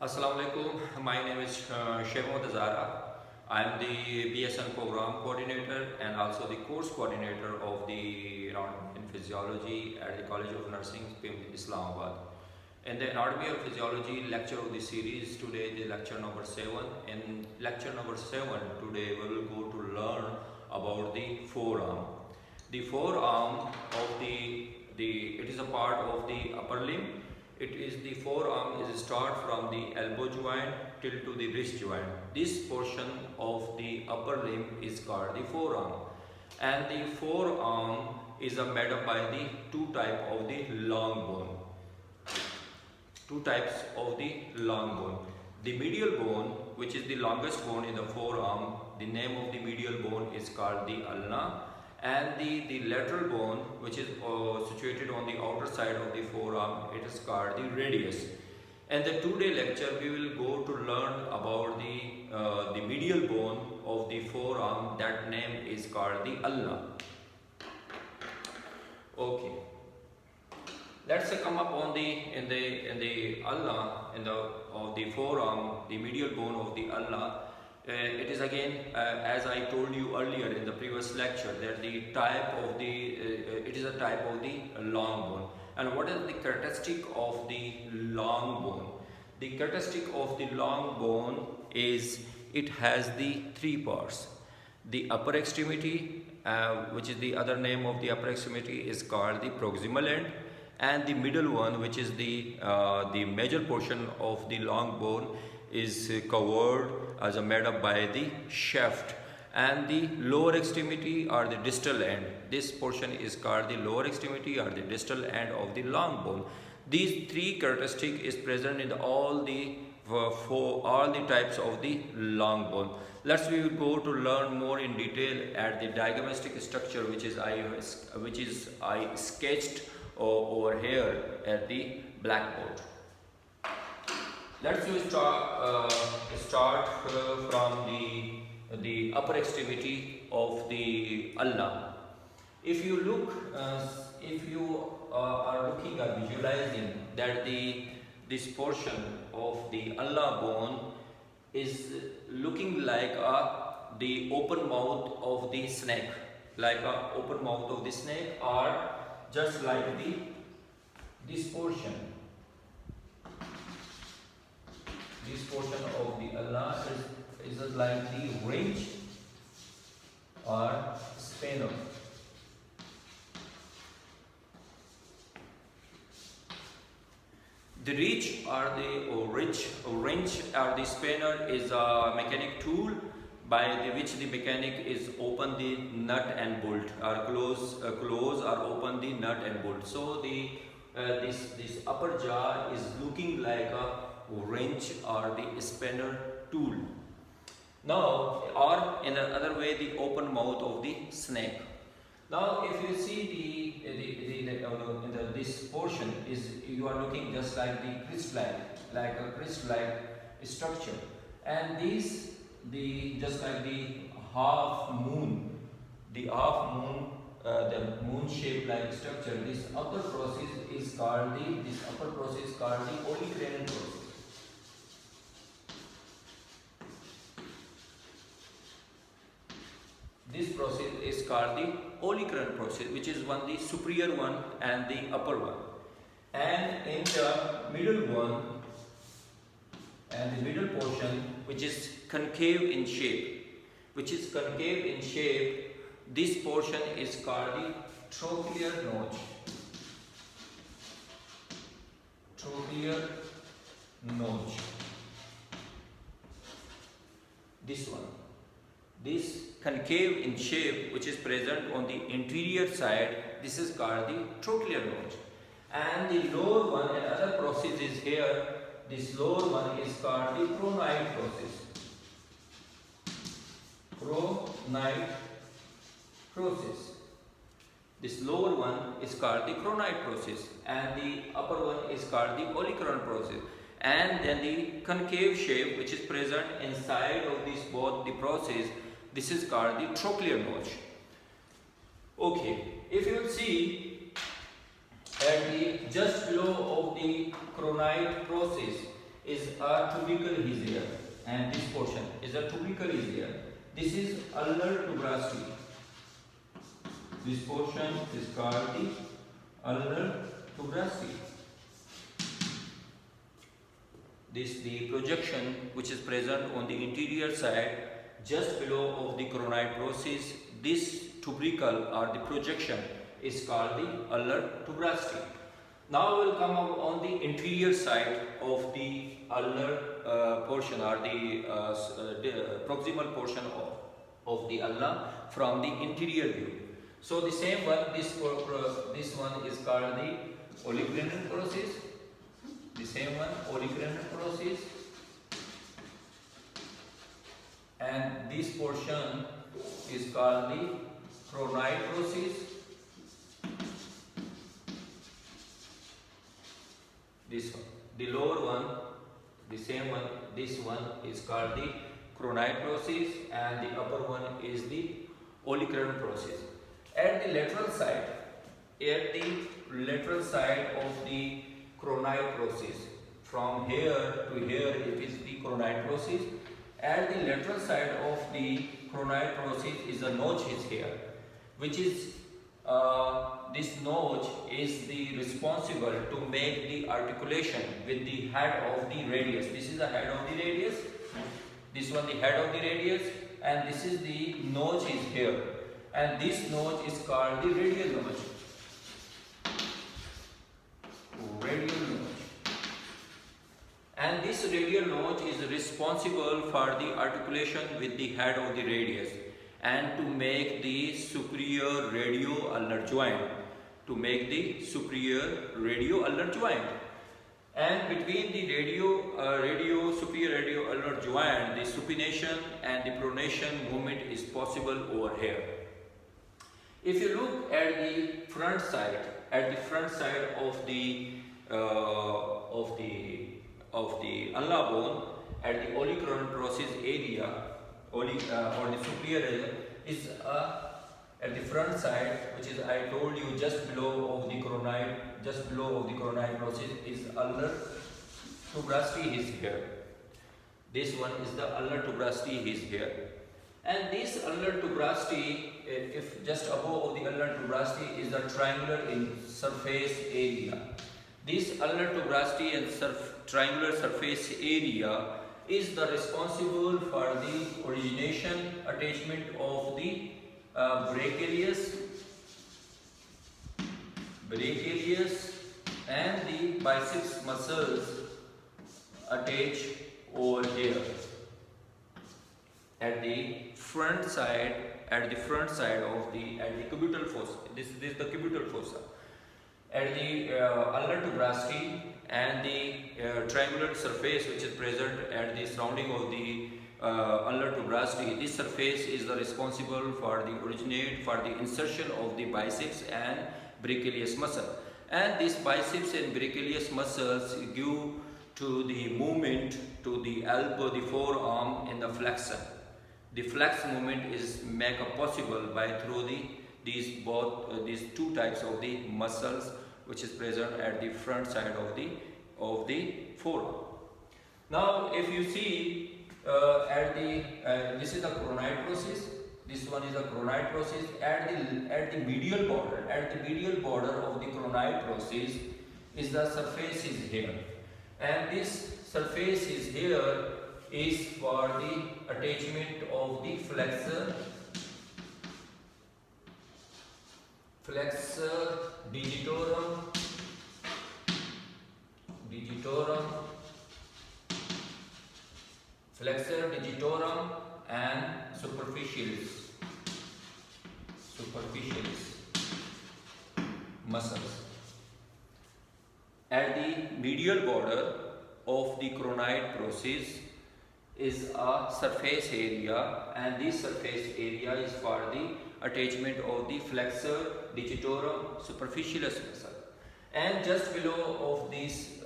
Assalamu alaikum. My name is Sheikh Mohammed Zara. I am the BSN program coordinator and also the course coordinator of the Anatomy and Physiology at the College of Nursing, PIMS, Islamabad. In the Anatomy of Physiology lecture of the series, today the lecture number 7. In lecture number 7, today we will go to learn about the forearm. The forearm of it is a part of the upper limb. It is the forearm is start from the elbow joint till to the wrist joint. This portion of the upper limb is called the forearm, and the forearm is made up by the two type of the long bone. Two types of the long bone. The medial bone, which is the longest bone in the forearm, the name of the medial bone is called the ulna, and the lateral bone, which is situated on the outer side of the forearm, it is called the radius. And the today lecture we will go to learn about the medial bone of the forearm. That name is called the ulna. Okay. Let's come up on in the ulna of the forearm, the medial bone of the ulna. It is again, as I told you earlier in the previous lecture, that the type of it is a type of the long bone. And what is the characteristic of the long bone? The characteristic of the long bone is it has the three parts. The upper extremity, which is the other name of the upper extremity, is called the proximal end, and the middle one, which is the major portion of the long bone, is covered as made up by the shaft, and the lower extremity or the distal end. This portion is called the lower extremity or the distal end of the long bone. These three characteristics is present in all the for all the types of the long bone. We will go to learn more in detail at the diagnostic structure, which is I sketched over here at the blackboard. Let's start from the upper extremity of the ulna. If you look, if you are looking or visualizing that this portion of the ulna bone is looking like the open mouth of the snake, or just like this portion. This portion of the ulna is like the ridge or spanner. The ridge or the spanner is a mechanic tool by which the mechanic is open the nut and bolt, or close or open the nut and bolt. So this upper jaw is looking like a wrench or the spanner tool. Now, or in another way, the open mouth of the snake. Now, if you see this portion is, you are looking just like the crystal-like structure, and just like the half moon, the moon shaped like structure. This upper process is called the olecranon process. This process is called the olecranon process, which is the superior one and the upper one. And in the middle one and the middle portion, which is concave in shape, this portion is called the trochlear notch. Trochlear notch. This one. This concave in shape, which is present on the interior side, this is called the trochlear notch. And the lower one, another process is here. This lower one is called the pronoid process. Pronoid process. This lower one is called the pronoid process, and the upper one is called the olecranon process. And then the concave shape, which is present inside of both the process, this is called the trochlear notch. Okay, if you will see at the just below of the pronoid process, is a tubercle is here, and this portion is a tubercle is here. This is ulnar tuberosity. This portion is called the ulnar tuberosity. This the projection which is present on the interior side just below of the coronoid process. This tubercle or the projection is called the ulnar tuberosity. Now we will come up on the interior side of the ulnar portion or the proximal portion of the ulna from the interior view. So the same one, this one is called the olecranon process. The same one, olecranon process, and this portion is called the coronoid process. This one, the lower one, the same one, this one is called the coronoid process, and the upper one is the olecranon process. At the lateral side, of the coronoid process, from here to here it is the coronoid process. At the lateral side of the coronoid process is a notch is here, which is this notch is the responsible to make the articulation with the head of the radius. This is the head of the radius, this one the head of the radius, and this is the notch is here, and this notch is called the radial notch. And this radial notch is responsible for the articulation with the head of the radius and to make the superior radio-ulnar joint. And between the superior radio-ulnar joint, the supination and the pronation movement is possible over here. If you look at the front side, of the ulnar bone, at the olecranon process area, or the superior area, is at the front side, which is I told you just below of the coronoid process is ulnar tuberosity is here. This one is the ulnar tuberosity is here, and this ulnar tuberosity, if just above of the ulnar tuberosity, is the triangular in surface area. This ulnar tuberosity and triangular surface area is the responsible for the origination, attachment of the brachialius and the biceps muscles attach over here at the front side of the cubital fossa. This is the cubital fossa. At the ulnar tuberosity and the triangular surface which is present at the surrounding of the ulnar tuberosity, this surface is the responsible for the insertion of the biceps and brachialius muscle, and these biceps and brachialius muscles give to the movement to the elbow, the forearm, and the flexion. The flex movement is made possible by through these two types of the muscles which is present at the front side of the forearm. Now, if you see this is the coronoid process. This one is the coronoid process. At the medial border of the coronoid process is the surface is here, and this surface is here is for the attachment of the flexor digitorum, flexor digitorum and superficialis muscles. At the medial border of the coronoid process is a surface area, and this surface area is for the attachment of the flexor digitorum superficialis muscle. And just below of this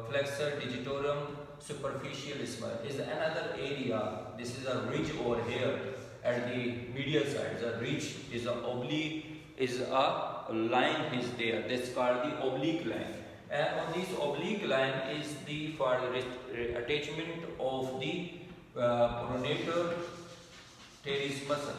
flexor digitorum superficialis muscle is another area. This is a ridge over here at the medial side. The ridge is a oblique, is a line is there. That's called the oblique line. and on this oblique line is the for attachment of the pronator teres muscle.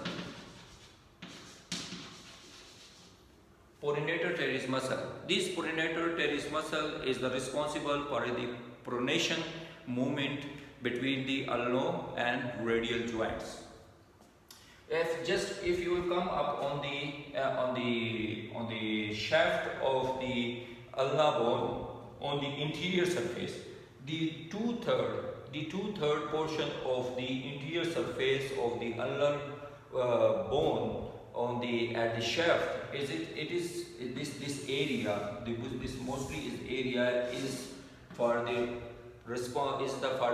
Pronator teres muscle. This pronator teres muscle is the responsible for the pronation movement between the ulnar and radial joints. If you will come up on the shaft of the ulnar bone on the interior surface, the two-third portion of the interior surface of the ulnar bone on the at the shaft is this area. This mostly is area is for the for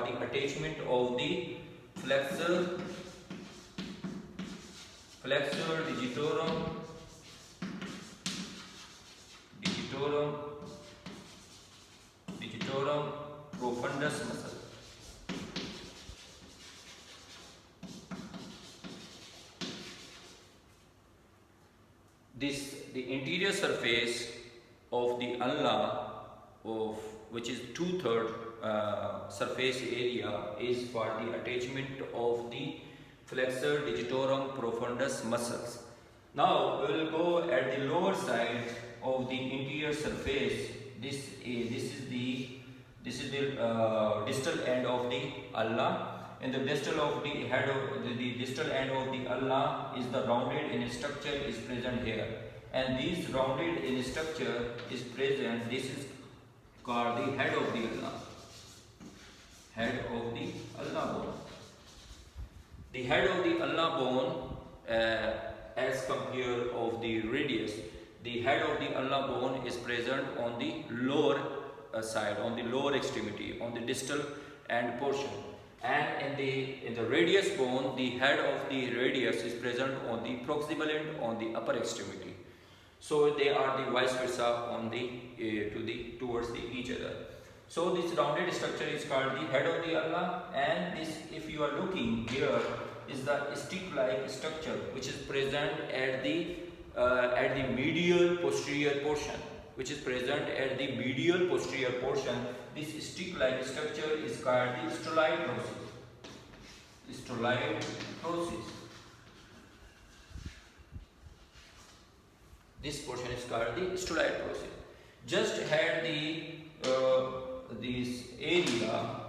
the attachment of the flexor digitorum profundus muscle. The interior surface of the ulna of which is two-third surface area is for the attachment of the flexor digitorum profundus muscles. Now we will go at the lower side of the interior surface. This is the distal end of the ulna. In the distal of the head of the distal end of the ulna is the rounded in structure is present here, and this rounded in structure is present. This is called the head of the ulna. Head of the ulna bone. The head of the ulna bone, as compared of the radius, the head of the ulna bone is present on the lower side, on the lower extremity, on the distal end portion. And in the radius bone, the head of the radius is present on the proximal end, on the upper extremity. So they are the vice versa on the towards each other. So this rounded structure is called the head of the ulna, and this, if you are looking here, is the stick-like structure which is present at the medial posterior portion. Which is present at the medial posterior portion. This stick-like structure is called the styloid process. Styloid process. This portion is called the styloid process. Just had this area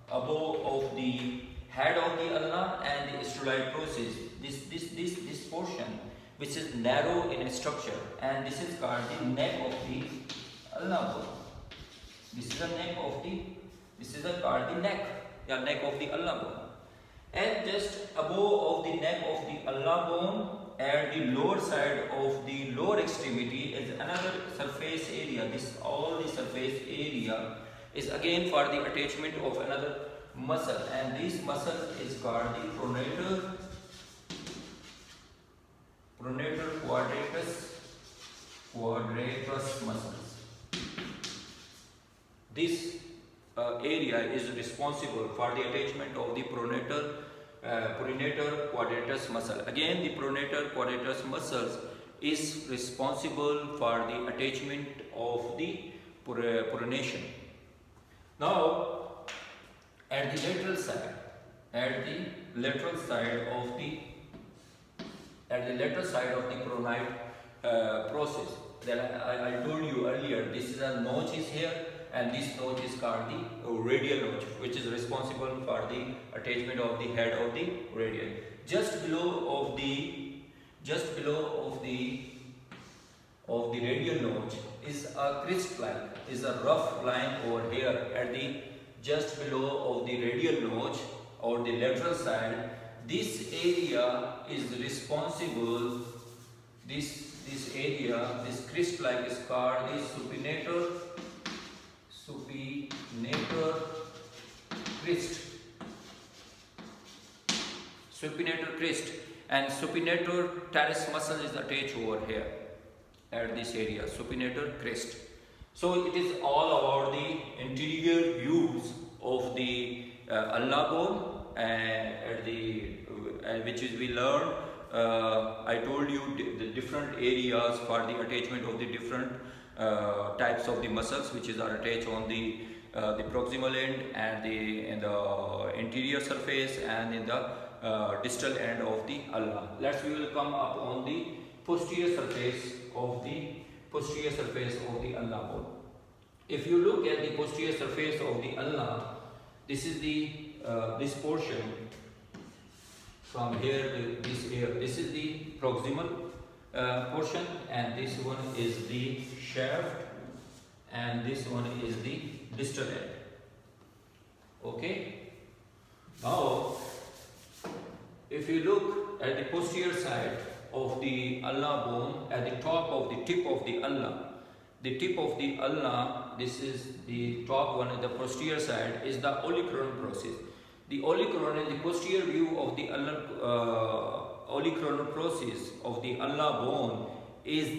above of the head of the ulna and the styloid process. This portion which is narrow in structure, and this is called the neck of the ulna bone. This is the neck of the. This is called the neck. Yeah, neck of the ulna bone. And just above of the neck of the ulna bone, at the lower side of the lower extremity is another surface area. All the surface area is again for the attachment of another muscle, and this muscle is called the pronator quadratus muscles. This area is responsible for the attachment of the pronator quadratus muscle. Again, the pronator quadratus muscles is responsible for the attachment of the pronation. Now, at the lateral side of the pronoid process, then I told you earlier, this is a notch is here, and this notch is called the radial notch, which is responsible for the attachment of the head of the radial. Just below of the radial notch is a crest-like, is a rough line over here at the just below of the radial notch or the lateral side. This area is responsible. This area, this crest-like, is called the supinator crest, and supinator teres muscle is attached over here at this area, supinator crest. So it is all about the interior views of the ulna bone, which is we learned. I told you the different areas for the attachment of the different types of the muscles which are attached on the proximal end and in the interior surface and in the distal end of the ulna. We will come up on the posterior surface of the ulna bone. If you look at the posterior surface of the ulna, this is this portion from here to this here. This is the proximal portion, and this one is the shaft, and this one is the distal end. Okay. Now, if you look at the posterior side of the ulna bone, at the top of the tip of the ulna, this is the top one at the posterior side, is the olecranon process. The olecranon, the posterior view of the olecranon process of the ulna bone, is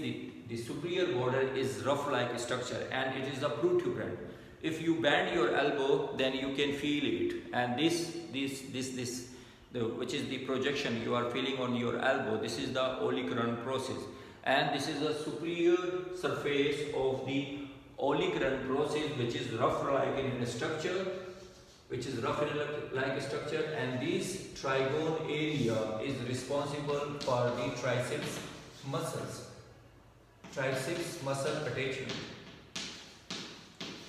the superior border is rough-like structure, and it is a protuberant. If you bend your elbow, then you can feel it, and this which is the projection you are feeling on your elbow, this is the olecranon process, and this is the superior surface of the olecranon process, which is rough-like in structure, and this trigone area is responsible for the triceps muscle attachment.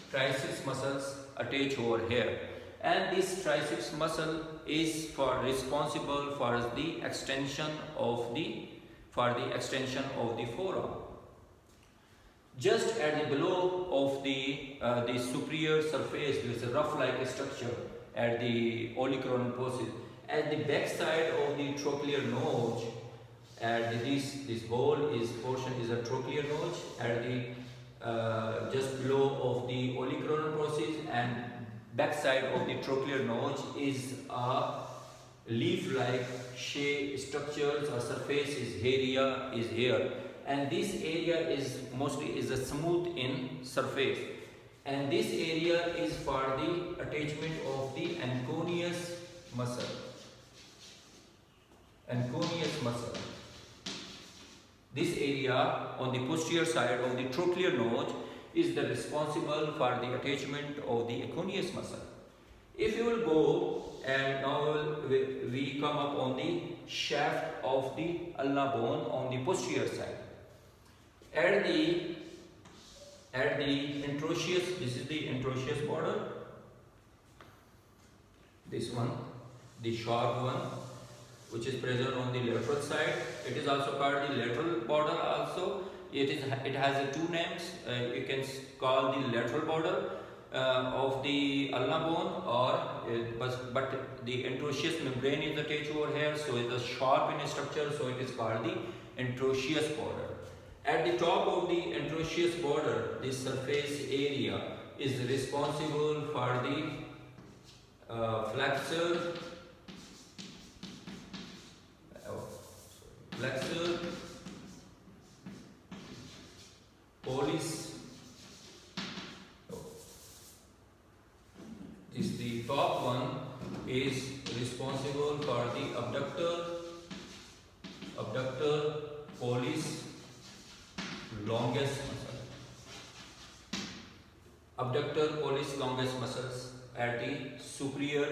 Triceps muscles attach over here, and this triceps muscle is responsible for the extension of the forearm. Just at the below of the superior surface, there is a rough-like structure at the olecranon process. At the back side of the trochlear notch, at this whole portion is a trochlear notch. At the just below of the olecranon process and back side of the trochlear notch is a leaf-like shape structures or surface is here, and this area is mostly a smooth in surface, and this area is for the attachment of the anconeus muscle. This area on the posterior side of the trochlear notch is responsible for the attachment of the anconeus muscle. If you will go, and now we come up on the shaft of the ulna bone on the posterior side. At the interosseous, this is the interosseous border. This one, the sharp one, which is present on the lateral side. It is also called the lateral border also. It has two names. You can call the lateral border of the ulna bone, but the interosseous membrane is attached over here, so it is sharp in structure, so it is called the interosseous border. At the top of the interosseous border, this surface area is responsible for the flexor pollicis. The top one is responsible for the abductor pollicis longus muscle. Abductor pollicis longus muscles at the superior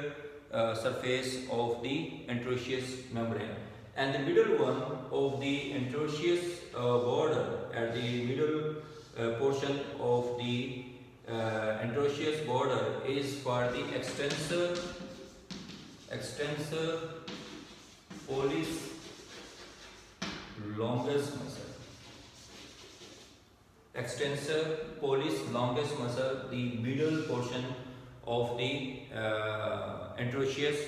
surface of the interosseous membrane. And the middle one of the interosseous border, at the middle portion of the interosseous border, is for the extensor pollicis longus muscle. Extensor pollicis longus muscle, the middle portion of the interosseous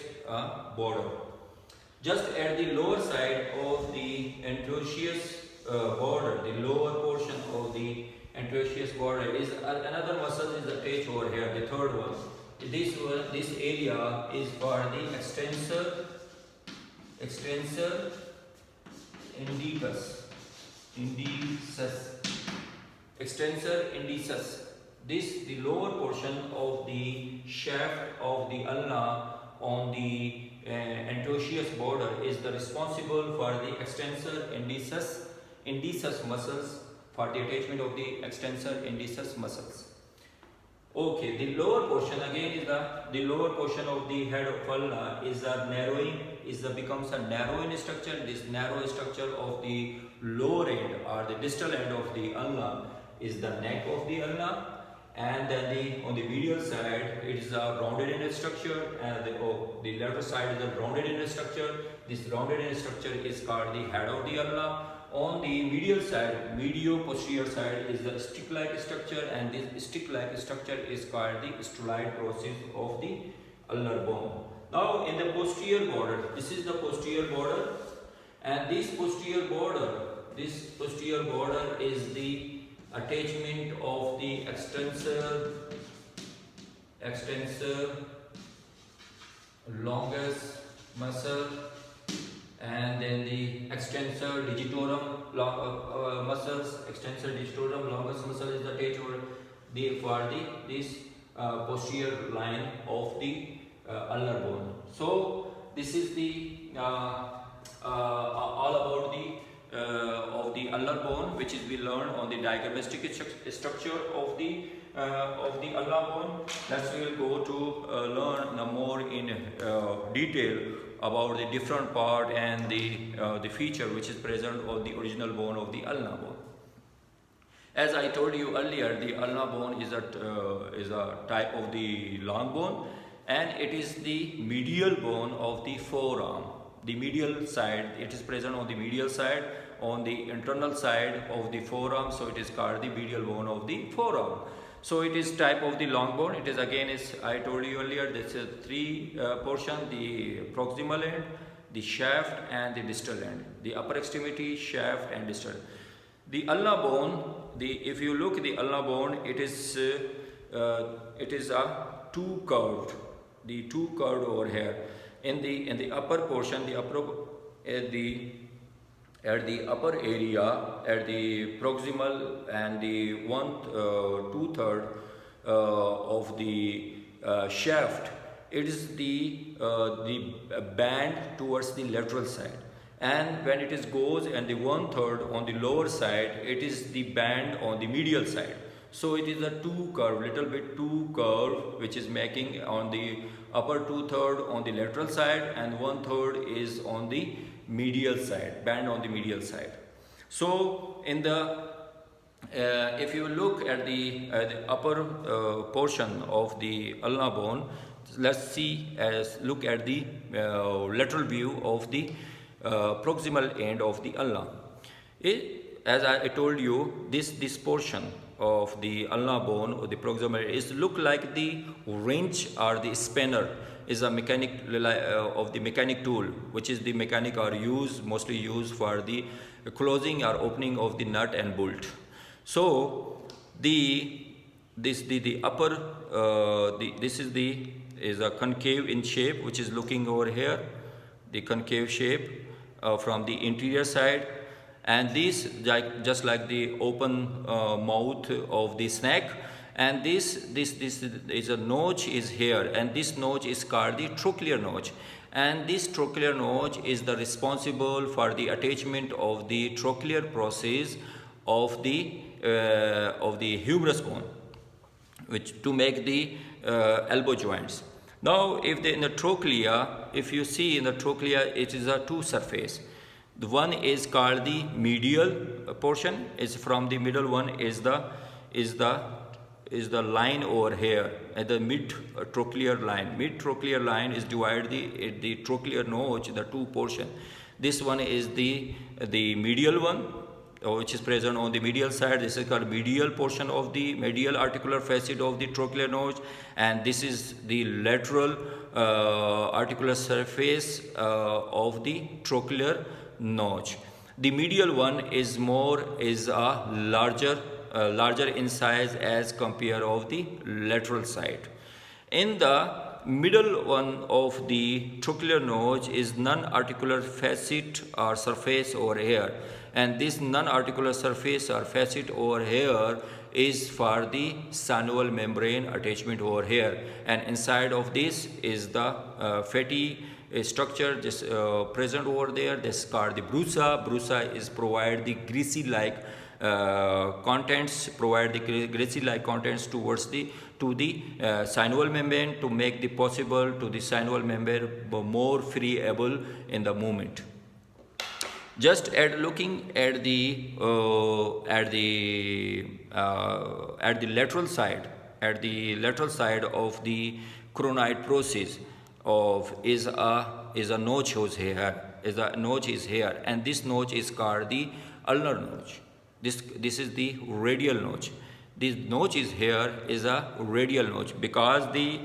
border. Just at the lower side of the interosseous border, the lower portion of the interosseous border, is another muscle is attached over here, the third one. This area is for the extensor indicis. The lower portion of the shaft of the ulna on the interosseous border is responsible for the extensor indicis muscles for the attachment of the extensor indicis muscles. Okay, the lower portion again is the lower portion of the head of ulna is a narrowing, becomes a narrowing structure. This narrow structure of the lower end or the distal end of the ulna is the neck of the ulna, and then on the medial side it is a rounded end structure, and the lateral side is a rounded end structure. This rounded end structure is called the head of the ulna. On the medial side, medial-posterior side is the stick-like structure, and this stick-like structure is called the styloid process of the ulnar bone. Now in the posterior border, this is the posterior border, and this posterior border is the attachment of the extensor longus muscle, and then the extensor digitorum muscles. Extensor digitorum longus muscle is attached for this posterior line of the ulnar bone. So this is the all about the of the ulnar bone, which is we learned on the diagrammatic structure of the ulnar bone. Next we will go to learn more in detail about the different part and the feature which is present on the original bone of the ulnar bone. As I told you earlier, the ulnar bone is a type of the long bone, and it is the medial bone of the forearm. The medial side, it is present on the medial side, on the internal side of the forearm, so it is called the medial bone of the forearm. So it is type of the long bone. It is again, is I told you earlier, this is three portion: the proximal end, the shaft, and the distal end. The upper extremity, shaft, and distal. The ulnar bone, if you look the ulnar bone, it is a two curved. The two curved over here. In the upper portion, at the upper area, at the proximal and the 2/3 of the shaft, it is the band towards the lateral side, and when it is goes and the 1/3 on the lower side, it is the band on the medial side. So it is a two curve, little bit two curve, which is making on the upper 2/3 on the lateral side, and 1/3 is on the medial side, band on the medial side. So in the if you look at the upper portion of the ulnar bone, let's look at the lateral view of the proximal end of the ulna. As I told you, this portion of the ulnar bone or the proximal is look like the wrench or the spanner is a mechanic of the mechanic tool, which is the mechanic are mostly used for the closing or opening of the nut and bolt. So this is a concave in shape, which is looking over here, the concave shape from the interior side, and this just like the open mouth of the snake. And this is a notch is here, and this notch is called the trochlear notch, and this trochlear notch is the responsible for the attachment of the trochlear process of the humerus bone, which to make the elbow joints. Now in the trochlea, if you see in the trochlea, it is a two surface. The one is called the medial portion, is from the middle one is the line over here at the mid trochlear line. Mid trochlear line is divided the trochlear notch, the two portion. This one is the medial one, which is present on the medial side. This is called medial portion of the medial articular facet of the trochlear notch, and this is the lateral articular surface of the trochlear notch. The medial one is a larger in size as compared of the lateral side. In the middle one of the trochlear notch is non-articular facet or surface over here, and this non-articular surface or facet over here is for the synovial membrane attachment over here, and inside of this is the fatty structure just present over there. This is called the brusa. Brusa is provide the greasy like contents, provide the gracie-like contents towards the synovial membrane to make the possible to the synovial membrane more freeable in the movement. Just looking at the lateral side, of the choronoid process is a notch is here, and this notch is called the ulnar notch. This is the radial notch. This notch is here is a radial notch because the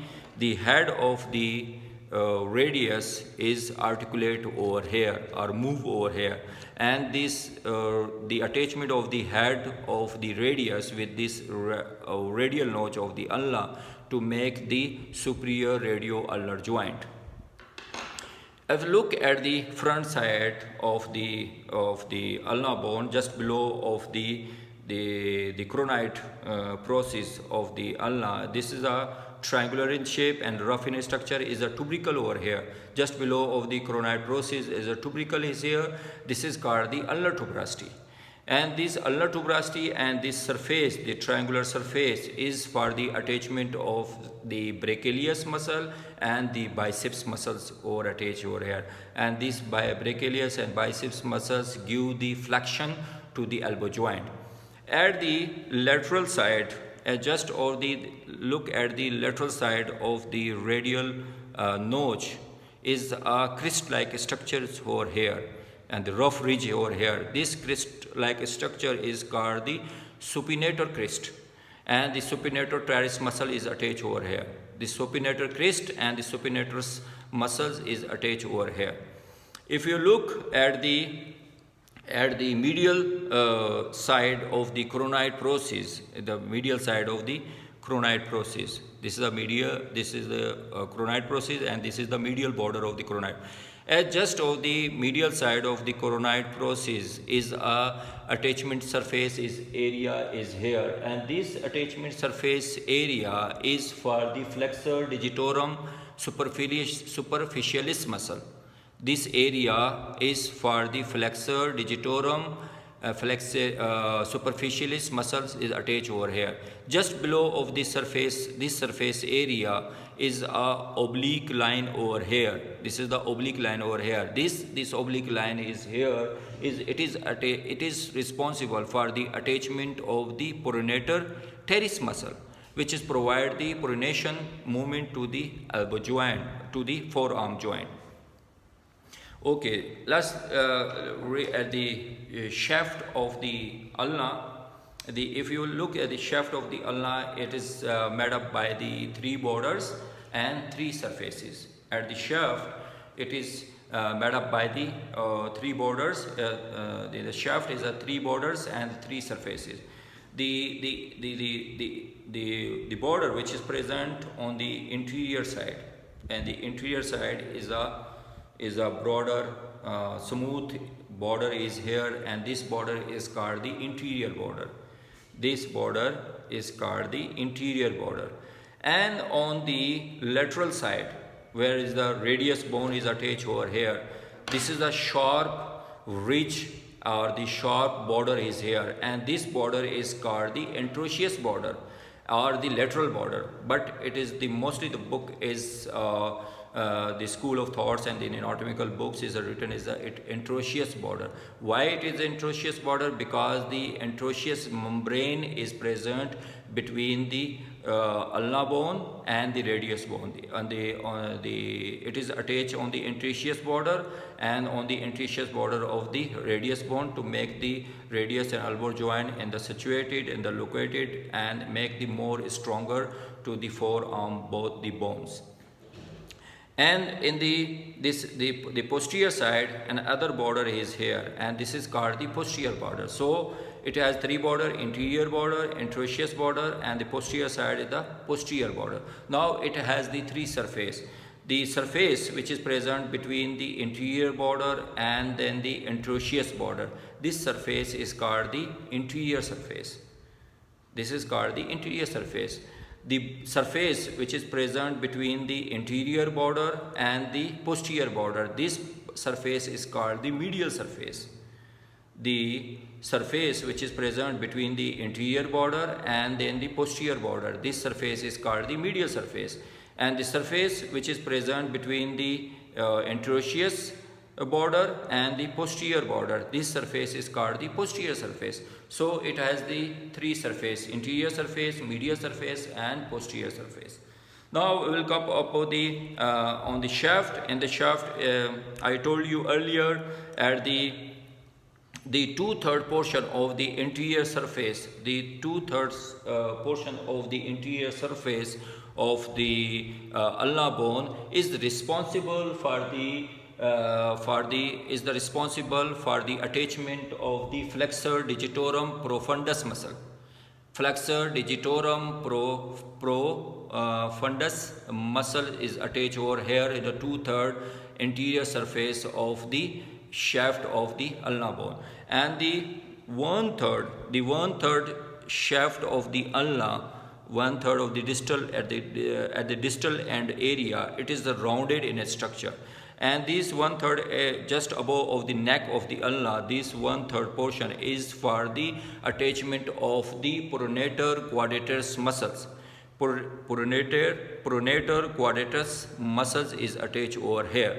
head of the radius is articulate over here or move over here, and this the attachment of the head of the radius with this radial notch of the ulna to make the superior radio-ulnar joint. If you look at the front side of the ulnar bone, just below of the choronoid process of the ulna, this is a triangular in shape and rough in structure, is a tubercle over here. Just below of the choronoid process is a tubercle is here. This is called the ulnar tuberosity. And this ulnar tuberosity and this surface, the triangular surface, is for the attachment of the brachialius muscle and the biceps muscles over attached over here. And these brachialius and biceps muscles give the flexion to the elbow joint. At the lateral side, just or the look at the lateral side of the radial notch is a crest-like structure over here, and the rough ridge over here. This crest-like structure is called the supinator crest, and the supinator teres muscle is attached over here. The supinator crest and the supinator muscles is attached over here. If you look at the medial side of the choronoid process, the medial side of the choronoid process. This is the choronoid process, and this is the medial border of the choronoid. At just of the medial side of the choronoid process is a attachment surface area is here, and this attachment surface area is for the flexor digitorum superficialis muscle. This area is for the flexor digitorum superficialis muscles is attached over here. Just below of this surface area is a oblique line over here. This is the oblique line over here. This oblique line is here. It is responsible for the attachment of the pronator teres muscle, which is provide the pronation movement to the elbow joint, to the forearm joint. Okay, let's at the shaft of the ulna. If you look at the shaft of the ulna, it is made up by the 3 borders and 3 surfaces. At the shaft, it is made up by the 3 borders. The shaft is a 3 borders and 3 surfaces. The border which is present on the interior side, and the interior side is a broader smooth border is here, and this border is called the interior border. This border is called the interior border. And on the lateral side, where is the radius bone is attached over here, this is a sharp ridge or the sharp border is here, and this border is called the interosseous border or the lateral border. But it is mostly the book is the school of thoughts and in anatomical books is written as the interosseous border. Why it is interosseous border? Because the interosseous membrane is present between the ulna bone and the radius bone. It is attached on the interosseous border and on the interosseous border of the radius bone to make the radius and elbow joint in the situated and the located and make the more stronger to the forearm both the bones. And in the posterior side, another border is here, and this is called the posterior border. So it has 3 border: interior border, interosseous border, and the posterior side is the posterior border. Now it has the 3 surface. The surface which is present between the interior border and then the interosseous border, this surface is called the interior surface. This is called the interior surface. The surface which is present between the interior border and the posterior border, this surface is called the medial surface. The surface which is present between the anterior border and then the posterior border. This surface is called the medial surface, and the surface which is present between the anterosseous border and the posterior border, this surface is called the posterior surface. So it has the three surface: anterior surface, medial surface and posterior surface. Now we will come up on the shaft. In the shaft, I told you earlier, at the 2/3 portion of the interior surface, the 2/3 portion of the interior surface of the ulnar bone is responsible for the attachment of the flexor digitorum profundus muscle. Flexor digitorum profundus muscle is attached over here in the 2/3 interior surface of the shaft of the ulnar bone, and the 1/3 shaft of the ulna, 1/3 of the distal at the distal end area, it is the rounded in structure, and this 1/3 just above of the neck of the ulna, this 1/3 portion is for the attachment of the pronator quadratus muscles. Pronator quadratus muscles is attached over here.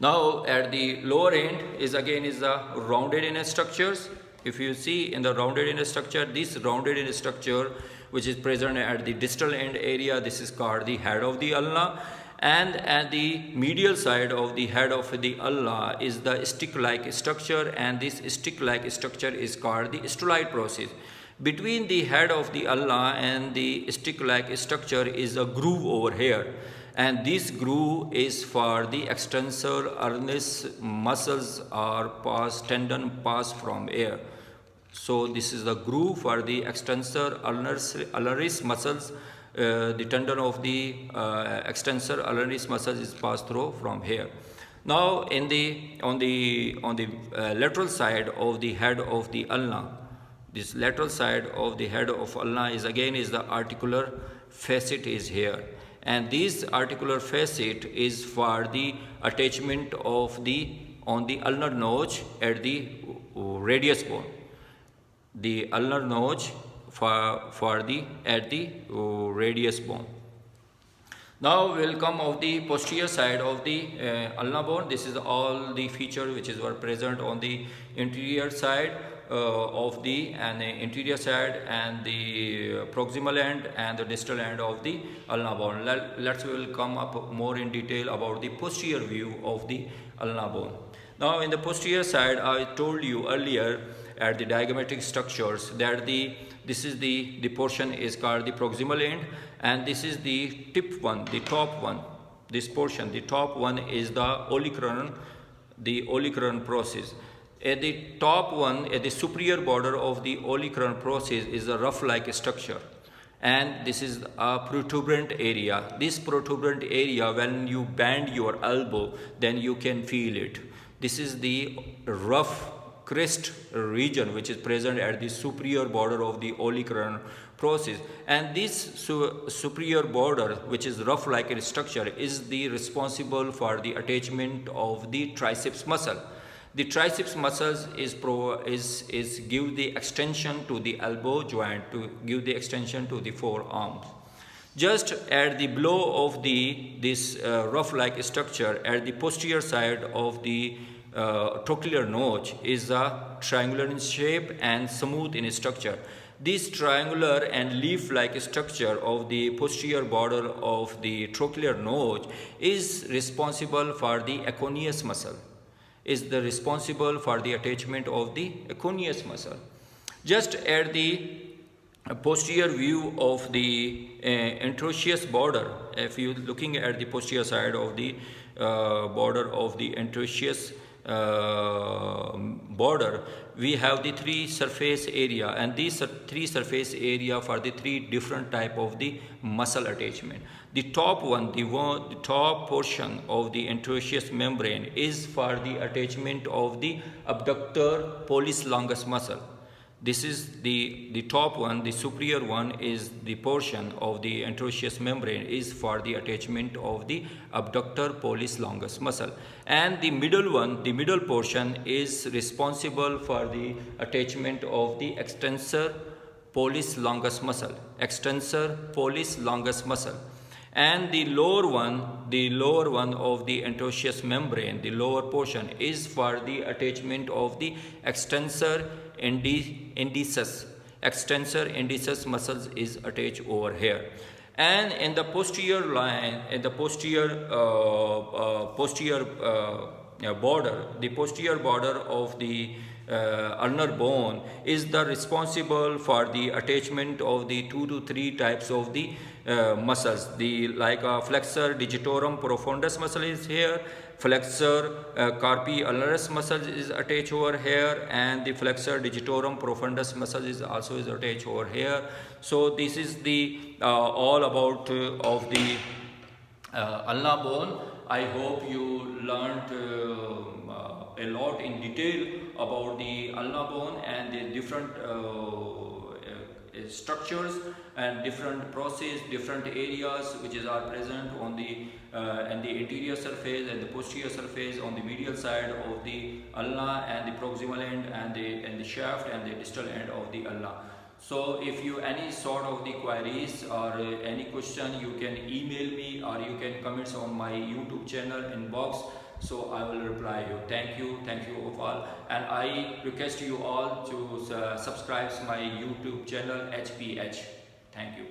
Now at the lower end is the rounded in structures. If you see in the rounded in structure, this rounded in structure which is present at the distal end area, this is called the head of the ulna, and at the medial side of the head of the ulna is the stick-like structure, and this stick-like structure is called the styloid process. Between the head of the ulna and the stick-like structure is a groove over here, and this groove is for the extensor ulnaris muscles or tendon pass from here. So this is the groove for the extensor ulnaris muscles. The tendon of the extensor ulnaris muscles is passed through from here. Now on the lateral side of the head of the ulna, this lateral side of the head of ulna is the articular facet is here, and this articular facet is for the attachment of on the ulnar notch at the radius bone. The ulnar notch at the radius bone. Now we will come of the posterior side of the ulnar bone. This is all the feature which were present on the interior side of the interior side and the proximal end and the distal end of the ulnar bone. We will come up more in detail about the posterior view of the ulnar bone. Now in the posterior side, I told you earlier at the diagrammatic structures that this is the portion is called the proximal end, and this is the top one. This portion, the top one is the olecranon process. At the top one, at the superior border of the olecranon process is a rough-like structure, and this is a protuberant area. This protuberant area, when you bend your elbow, then you can feel it. This is the rough crest region which is present at the superior border of the olecranon process, and this superior border, which is rough like in structure, is the responsible for the attachment of the triceps muscle. The triceps muscles is give the extension to the elbow joint, to give the extension to the forearms. Just at the below of this rough like structure at the posterior side of the trochlear notch is a triangular in shape and smooth in structure. This triangular and leaf-like structure of the posterior border of the trochlear notch is responsible for the aconius muscle. Responsible for the attachment of the aconius muscle. Just at the posterior view of the anterosseous border, if you looking at the posterior side of the border of the anterosseous border, we have the three surface area, and these three surface area for the three different type of the muscle attachment. The top one, the top portion of the anterosseous membrane is for the attachment of the abductor pollicis longus muscle. This is the top one, the superior one is the portion of the interosseous membrane is for the attachment of the abductor pollicis longus muscle, and the middle one, the middle portion is responsible for the attachment of the extensor pollicis longus muscle, extensor pollicis longus muscle. And the lower one of the interosseous membrane, the lower portion is for the attachment of the extensor indicis. Extensor indicis muscles is attached over here. And in the posterior line, in the posterior border, the posterior border of the ulnar bone is the responsible for the attachment of the 2 to 3 types of the muscles. The like flexor digitorum profundus muscle is here, flexor carpi ulnaris muscle is attached over here, and the flexor digitorum profundus muscle is also attached over here. So this is the all about of the ulnar bone. I hope you learned a lot in detail about the ulnar bone and the different structures and different process, different areas which are present on the and the anterior surface and the posterior surface on the medial side of the ulna, and the proximal end and the shaft and the distal end of the ulna. So if you any sort of the queries or any question, you can email me or you can comment on my YouTube channel inbox. So I will reply you. Thank you all, and I request you all to subscribe my YouTube channel HPH. Thank you.